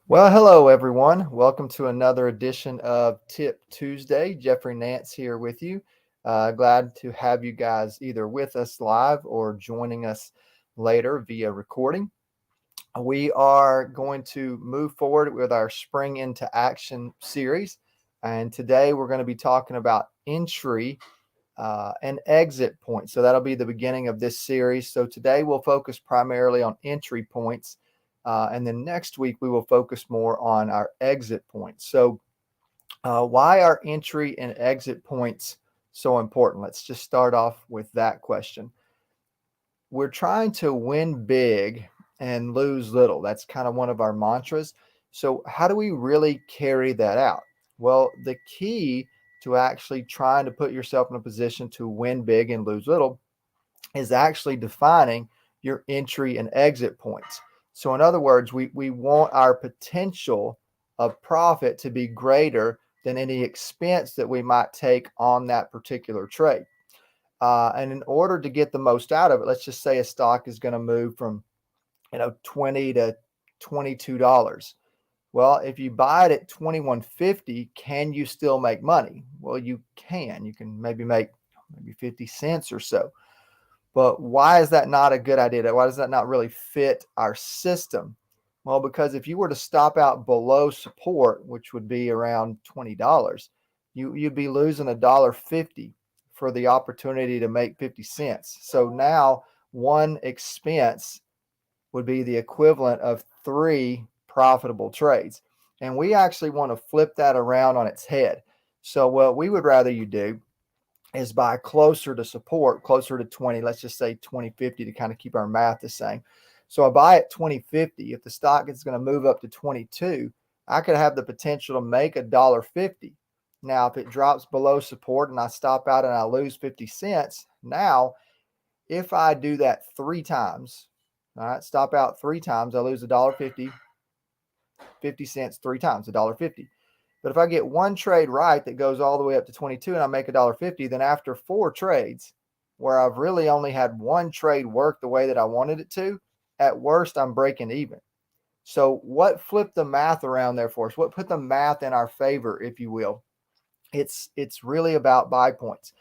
Well, hello everyone. Welcome to another edition of Tip Tuesday. Jeffrey Nance here with you. Glad to have you guys either with us live or joining us later via recording. We are going to move forward with our Spring into Action series. And today we're going to be talking about entry and exit points. So that'll be the beginning of this series. So today we'll focus primarily on entry points. And then next week we will focus more on our exit points. So why are entry and exit points so important? Let's just start off with that question. We're trying to win big and lose little. That's kind of one of our mantras. So how do we really carry that out? Well, the key to actually trying to put yourself in a position to win big and lose little is actually defining your entry and exit points. So, in other words, we want our potential of profit to be greater than any expense that we might take on that particular trade. And in order to get the most out of it, let's just say a stock is going to move from 20 to $22. Well, if you buy it at 21.50, can you still make money? Well, you can. You can maybe make 50 cents or so. But why is that not a good idea? Why does that not really fit our system? Well, because if you were to stop out below support, which would be around $20, you'd be losing $1.50 for the opportunity to make 50 cents. So now one expense would be the equivalent of three profitable trades. And we actually want to flip that around on its head. So what we would rather you do is buy closer to support, closer to 20, let's just say 20.50 to kind of keep our math the same. So I buy at 20.50. If the stock is going to move up to 22, I could have the potential to make $1.50. Now, if it drops below support and I stop out and I lose 50 cents, now if I do that three times, all right, stop out three times, I lose $1.50, 50 cents three times, $1.50. But if I get one trade right that goes all the way up to 22 and I make $1.50, then after four trades where I've really only had one trade work the way that I wanted it to, at worst, I'm breaking even. So what flipped the math around there for us? What put the math in our favor, if you will? It's really about buy points.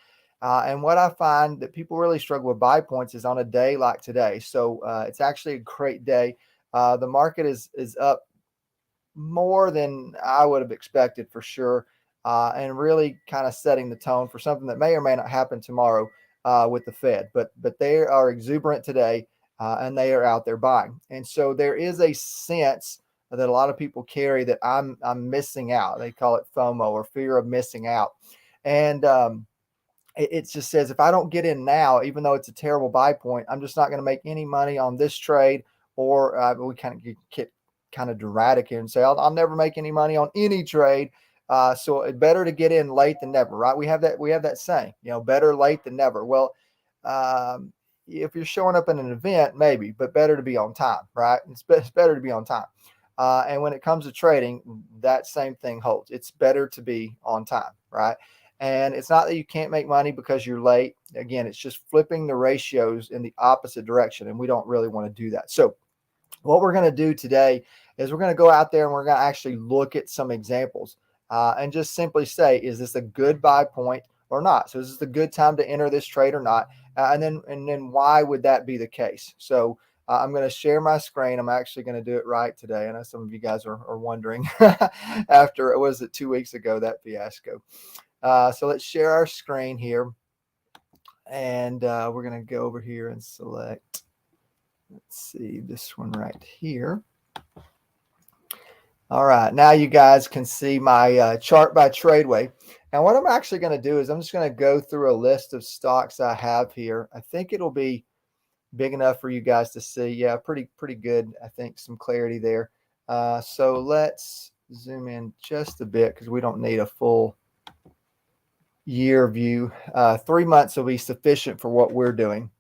And what I find that people really struggle with buy points is on a day like today. So it's actually a great day. The market is up more than I would have expected for sure, and really kind of setting the tone for something that may or may not happen tomorrow with the Fed. But they are exuberant today, and they are out there buying. And so there is a sense that a lot of people carry that I'm missing out. They call it FOMO, or fear of missing out. And it just says if I don't get in now, even though it's a terrible buy point, I'm just not going to make any money on this trade. Or we kind of get kind of dramatic here and say I'll never make any money on any trade. So it's better to get in late than never, right? We have that saying, better late than never. Well, if you're showing up in an event, maybe, but better to be on time, right? It's better to be on time. And when it comes to trading, that same thing holds. It's better to be on time, right? And it's not that you can't make money because you're late. Again, it's just flipping the ratios in the opposite direction, and we don't really want to do that. So what we're going to do today is we're going to go out there and we're going to actually look at some examples and just simply say, is this a good buy point or not? So is this a good time to enter this trade or not? And then why would that be the case? So I'm going to share my screen. I'm actually going to do it right today. I know some of you guys are wondering after, it was 2 weeks ago, that fiasco. So let's share our screen here. And we're going to go over here and select, let's see, this one right here. All right, now you guys can see my chart by tradeway. And what I'm actually going to do is I'm just going to go through a list of stocks I have here. I think it'll be big enough for you guys to see. Yeah, pretty good. I think some clarity there. So let's zoom in just a bit because we don't need a full year view. 3 months will be sufficient for what we're doing.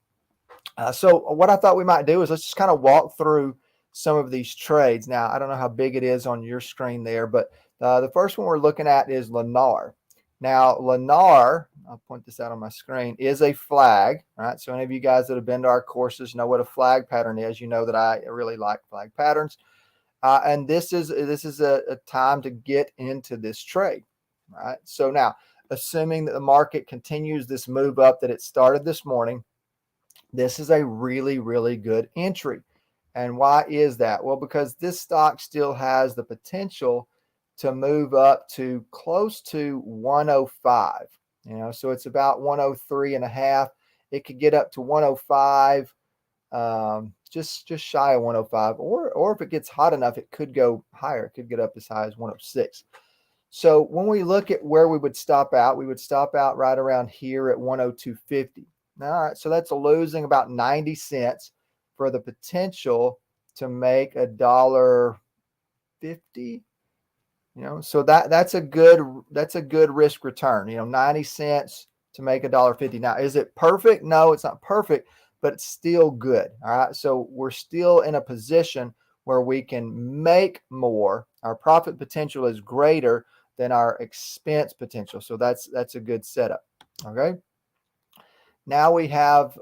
So what I thought we might do is let's just kind of walk through some of these trades. Now, I don't know how big it is on your screen there, but the first one we're looking at is Lennar. Now, Lennar, I'll point this out on my screen, is a flag. All right, so any of you guys that have been to our courses know what a flag pattern is. You know that I really like flag patterns. And this is a time to get into this trade, right? So now, assuming that the market continues this move up that it started this morning, this is a really, really good entry. And why is that? Well, because this stock still has the potential to move up to close to 105. So it's about 103 and a half. It could get up to 105, just shy of 105, or if it gets hot enough, it could go higher. It could get up as high as 106. So when we look at where we would stop out, we would stop out right around here at 102.50. All right, so that's losing about 90 cents for the potential to make $1.50. So that's a good risk return. 90 cents to make $1.50. Now, is it perfect? No, it's not perfect, but it's still good. All right, so we're still in a position where we can make more. Our profit potential is greater than our expense potential. So that's a good setup. Okay. Now we have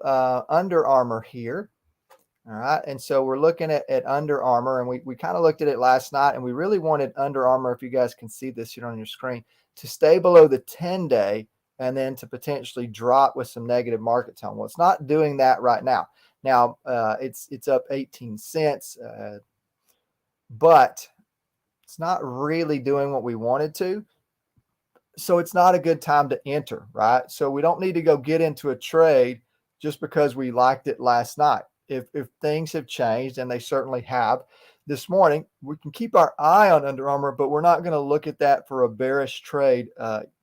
Under Armour here. All right. And so we're looking at Under Armour, and we kind of looked at it last night, and we really wanted Under Armour, if you guys can see this here on your screen, to stay below the 10-day and then to potentially drop with some negative market tone. Well, it's not doing that right now. Now it's up 18 cents, but it's not really doing what we wanted to. So it's not a good time to enter, right? So we don't need to go get into a trade just because we liked it last night. If things have changed, and they certainly have this morning, we can keep our eye on Under Armour, but we're not going to look at that for a bearish trade.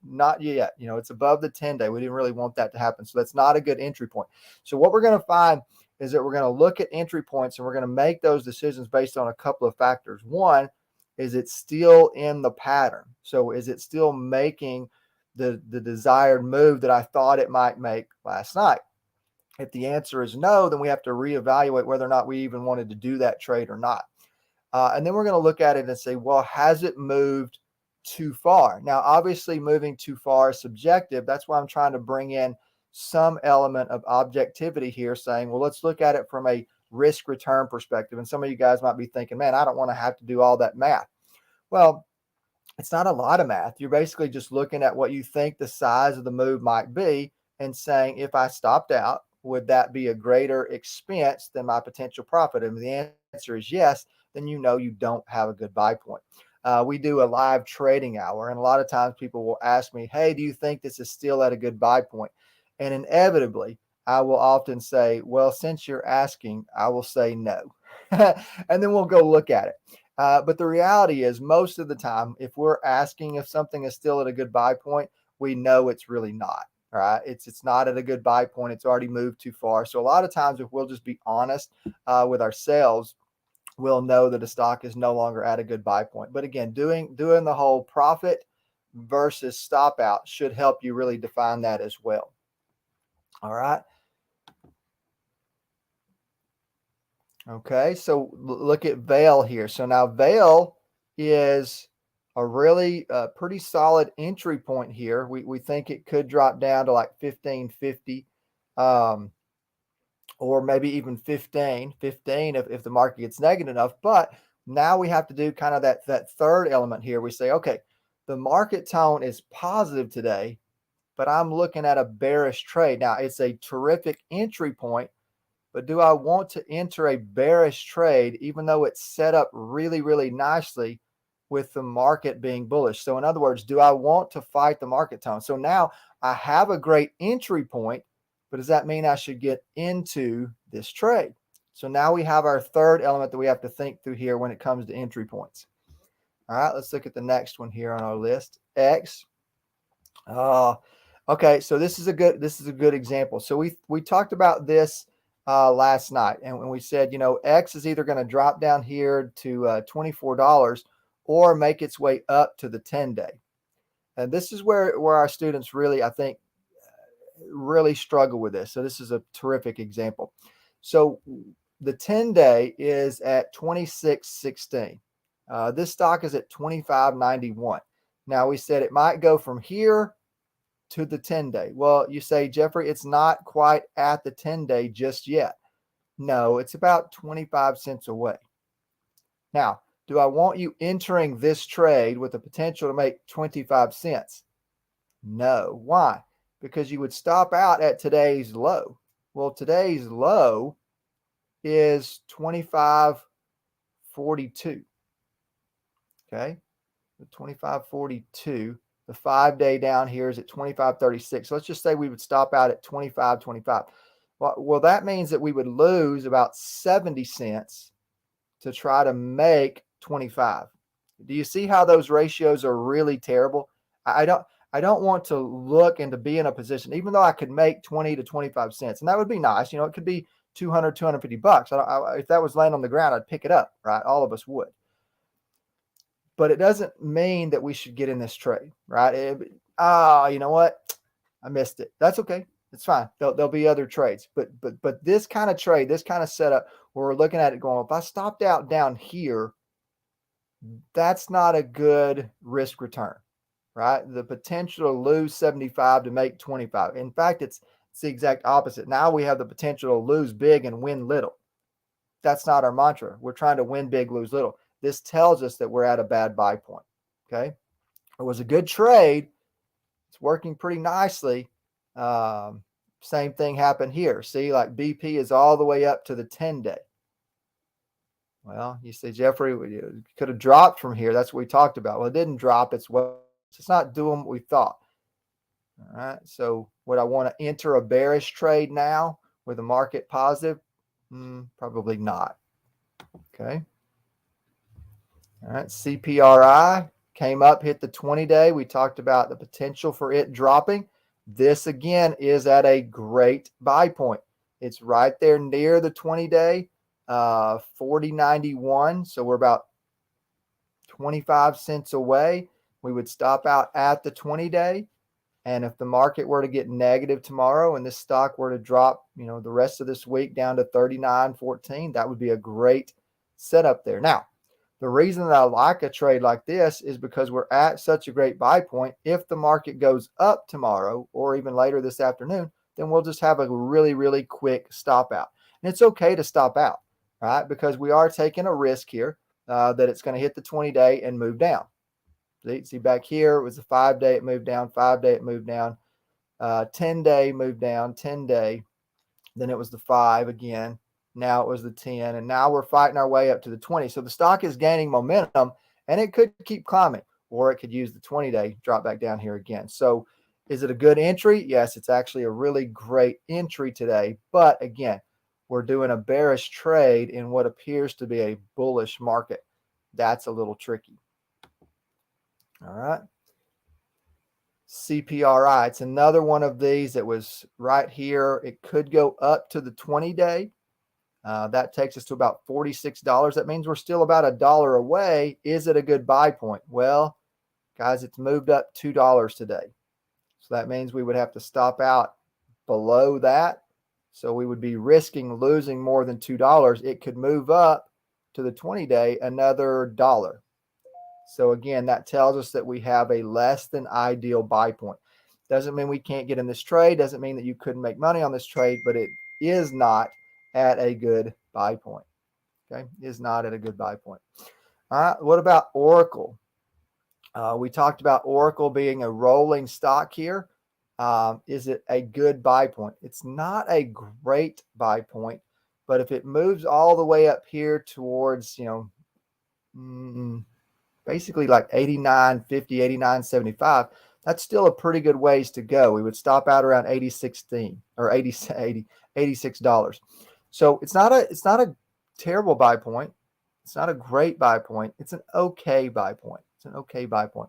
Not yet. It's above the 10-day. We didn't really want that to happen. So that's not a good entry point. So what we're going to find is that we're going to look at entry points, and we're going to make those decisions based on a couple of factors. One, is it still in the pattern? So is it still making the desired move that I thought it might make last night? If the answer is no, then we have to reevaluate whether or not we even wanted to do that trade or not. And then we're going to look at it and say, well, has it moved too far? Now, obviously, moving too far is subjective. That's why I'm trying to bring in some element of objectivity here, saying, well, let's look at it from a risk return perspective. And some of you guys might be thinking, man, I don't want to have to do all that math. Well, it's not a lot of math. You're basically just looking at what you think the size of the move might be and saying, if I stopped out, would that be a greater expense than my potential profit? And the answer is yes, then you don't have a good buy point. We do a live trading hour, and a lot of times people will ask me, hey, do you think this is still at a good buy point? And inevitably, I will often say, well, since you're asking, I will say no. And then we'll go look at it. But the reality is, most of the time, if we're asking if something is still at a good buy point, we know it's really not. All right. It's not at a good buy point. It's already moved too far. So a lot of times, if we'll just be honest with ourselves, we'll know that a stock is no longer at a good buy point. But again, doing the whole profit versus stop out should help you really define that as well. All right. Okay, so look at Vail here. So now Vail is a really pretty solid entry point here. We think it could drop down to like 15.50, or maybe even 15 if the market gets negative enough. But now we have to do kind of that third element here. We say, okay, the market tone is positive today, but I'm looking at a bearish trade. Now, it's a terrific entry point, but do I want to enter a bearish trade even though it's set up really, really nicely with the market being bullish? So in other words, do I want to fight the market tone? So now I have a great entry point, but does that mean I should get into this trade? So now we have our third element that we have to think through here when it comes to entry points. All right, let's look at the next one here on our list. X. Okay, so this is a good example. So we talked about this last night, and when we said, X is either going to drop down here to $24 or make its way up to the 10-day. And this is where our students really, I think, really struggle with this. So this is a terrific example. So the 10-day is at 26.16. This stock is at 25.91. Now we said it might go from here to the 10-day. Well, you say, Geoffrey, it's not quite at the 10-day just yet. No, it's about 25 cents away. Now, Do I want you entering this trade with the potential to make 25 cents? No. Why? Because you would stop out at today's low. Well, today's low is 25.42. Okay. The 25.42. The 5-day down here is at 25.36. So let's just say we would stop out at 25.25. Well, that means that we would lose about 70 cents to try to make 25. Do you see how those ratios are really terrible? I don't want to look and to be in a position, even though I could make 20 to 25 cents, and that would be nice. It could be 200, 250 bucks. If that was laying on the ground, I'd pick it up, right? All of us would. But it doesn't mean that we should get in this trade, right? You know what? I missed it. That's okay. It's fine. There'll be other trades. But this kind of trade, this kind of setup where we're looking at it going, if I stopped out down here, that's not a good risk return, right? The potential to lose 75 to make 25. In fact, it's the exact opposite. Now we have the potential to lose big and win little. That's not our mantra. We're trying to win big, lose little. This tells us that we're at a bad buy point. Okay. It was a good trade. It's working pretty nicely. Same thing happened here. See, like BP is all the way up to the 10-day. Well, you say, Geoffrey, it could have dropped from here. That's what we talked about. Well, it didn't drop. It's not doing what we thought. All right. So would I want to enter a bearish trade now with the market positive? Probably not. Okay. All right. CPRI came up, hit the 20-day. We talked about the potential for it dropping. This again is at a great buy point. It's right there near the 20-day, 40.91. So we're about 25 cents away. We would stop out at the 20-day. And if the market were to get negative tomorrow and this stock were to drop, the rest of this week down to 39.14, that would be a great setup there. Now, the reason that I like a trade like this is because we're at such a great buy point. If the market goes up tomorrow or even later this afternoon, then we'll just have a really, really quick stop out. And it's okay to stop out, right? Because we are taking a risk here that it's going to hit the 20-day and move down. See back here, it was a 5-day, it moved down, 5-day, it moved down, 10-day moved down, 10-day, then it was the 5 again. Now it was the 10, and now we're fighting our way up to the 20. So the stock is gaining momentum, and it could keep climbing, or it could use the 20-day, drop back down here again. So is it a good entry? Yes, it's actually a really great entry today. But again, we're doing a bearish trade in what appears to be a bullish market. That's a little tricky. All right. CPRI, it's another one of these that was right here. It could go up to the 20-day. That takes us to about $46. That means we're still about $1 away. Is it a good buy point? Well, guys, it's moved up $2 today. So that means we would have to stop out below that. So we would be risking losing more than $2. It could move up to the 20-day another $1. So again, that tells us that we have a less than ideal buy point. Doesn't mean we can't get in this trade. Doesn't mean that you couldn't make money on this trade, but it is not at a good buy point. Okay, is not at a good buy point. All right, what about Oracle? We talked about Oracle being a rolling stock here. Is it a good buy point? It's not a great buy point, but if it moves all the way up here towards, basically like 89.50, 89.75, that's still a pretty good ways to go. We would stop out around 80.16 or 80, $86. So it's not a terrible buy point. It's not a great buy point. It's an okay buy point. It's an okay buy point.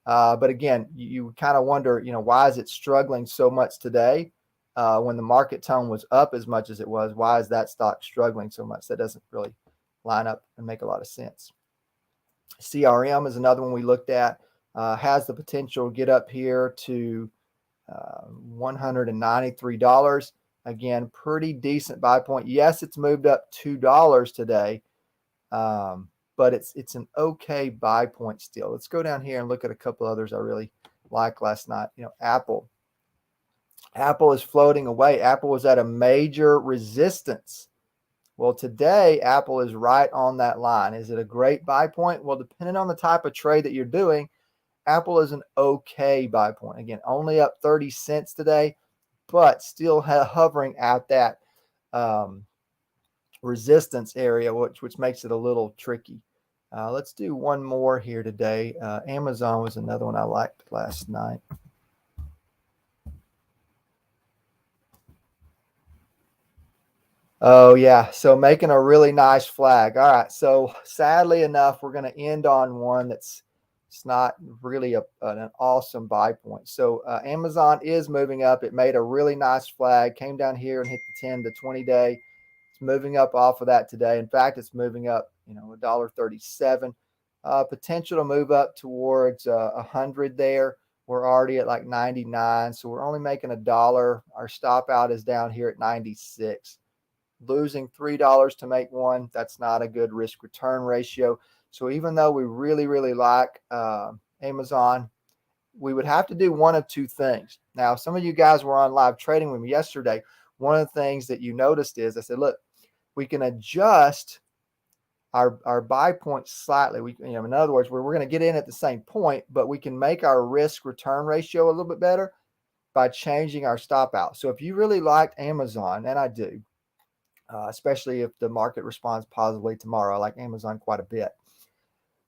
But again, you kind of wonder, why is it struggling so much today when the market tone was up as much as it was? Why is that stock struggling so much? That doesn't really line up and make a lot of sense. CRM is another one we looked at. Has the potential to get up here to $193. Again, pretty decent buy point. Yes, it's moved up $2 today, but it's an okay buy point still. Let's go down here and look at a couple others I really liked last night. Apple. Apple is floating away. Apple was at a major resistance Well, today, Apple is right on that line. Is it a great buy point? Well, depending on the type of trade that you're doing, Apple is an okay buy point. Again, only up 30 cents today, but still hovering at that um, resistance area, which makes it a little tricky. Let's do one more here today. Amazon was another one I liked last night. Oh, yeah. So making a really nice flag. All right. So sadly enough, we're going to end on one that's it's not really an awesome buy point. So Amazon is moving up. It made a really nice flag, came down here and hit the 10 to 20 day. It's moving up off of that today. In fact, it's moving up, $1.37. Potential to move up towards 100 there. We're already at like 99. So we're only making $1. Our stop out is down here at 96. Losing $3 to make one, that's not a good risk return ratio. So even though we really, really like Amazon, we would have to do one of two things. Now, some of you guys were on live trading with me yesterday. One of the things that you noticed is I said, look, we can adjust our buy point slightly. In other words, we're going to get in at the same point, but we can make our risk return ratio a little bit better by changing our stop out. So if you really liked Amazon, and I do, especially if the market responds positively tomorrow. I like Amazon quite a bit.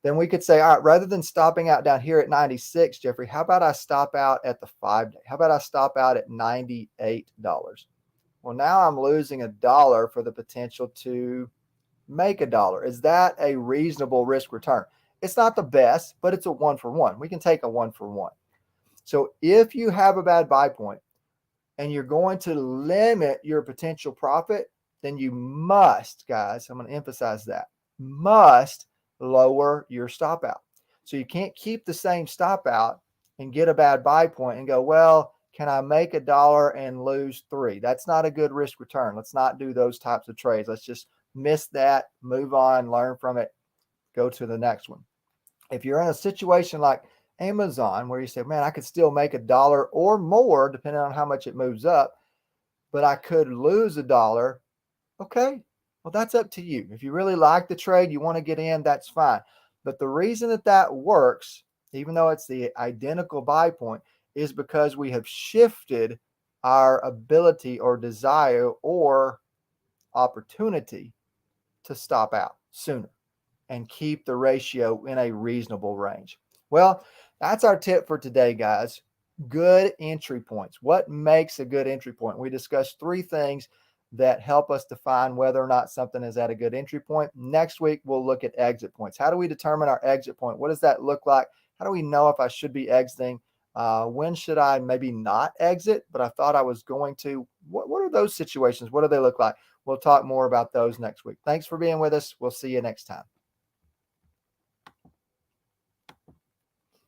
Then we could say, all right, rather than stopping out down here at 96, Geoffrey, how about I stop out at the 5 day? How about I stop out at $98? Well, now I'm losing $1 for the potential to make $1. Is that a reasonable risk return? It's not the best, but it's a 1-for-1. We can take a 1-for-1. So if you have a bad buy point and you're going to limit your potential profit, then you must, guys, I'm going to emphasize that, must lower your stop out. So you can't keep the same stop out and get a bad buy point and go, well, can I make $1 and lose 3? That's not a good risk return. Let's not do those types of trades. Let's just miss that, move on, learn from it, go to the next one. If you're in a situation like Amazon where you say, man, I could still make $1 or more depending on how much it moves up, but I could lose $1. Okay, well, that's up to you. If you really like the trade, you want to get in, that's fine. But the reason that works, even though it's the identical buy point, is because we have shifted our ability or desire or opportunity to stop out sooner and keep the ratio in a reasonable range. Well, that's our tip for today, guys. Good entry points. What makes a good entry point? We discussed 3 things that help us define whether or not something is at a good entry point. Next week, we'll look at exit points. How do we determine our exit point? What does that look like? How do we know if I should be exiting? When should I maybe not exit, but I thought I was going to? What are those situations? What do they look like? We'll talk more about those next week. Thanks for being with us. We'll see you next time.